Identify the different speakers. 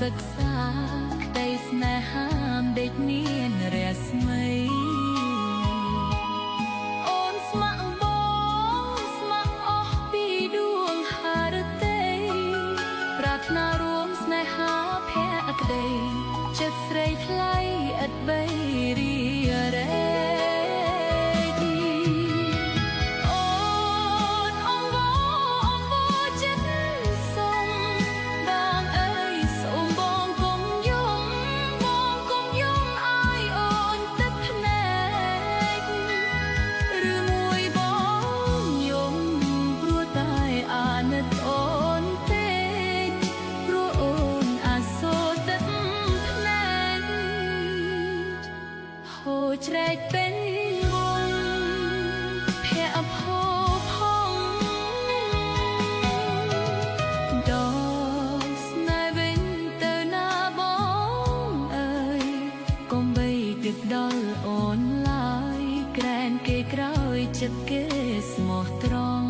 Speaker 1: ศึกษาได้ស្នេហាដេកមានរស្មីអូនស្ម័គ្របងស្ម័គ្រអស់ពីដួងហារតីប្រាថ្នារួមស្នេហាភក្តីចិត្តស្រីថ្លៃឥតបីរីរេច្រែកពេញវងភ័ក្រភោផងដកស្នេហ៍វិញទៅណាបងអើយកុំបីគិតដល់អូនឡើយក្រែងគេក្រោយចិត្តគេស្មោះត្រង់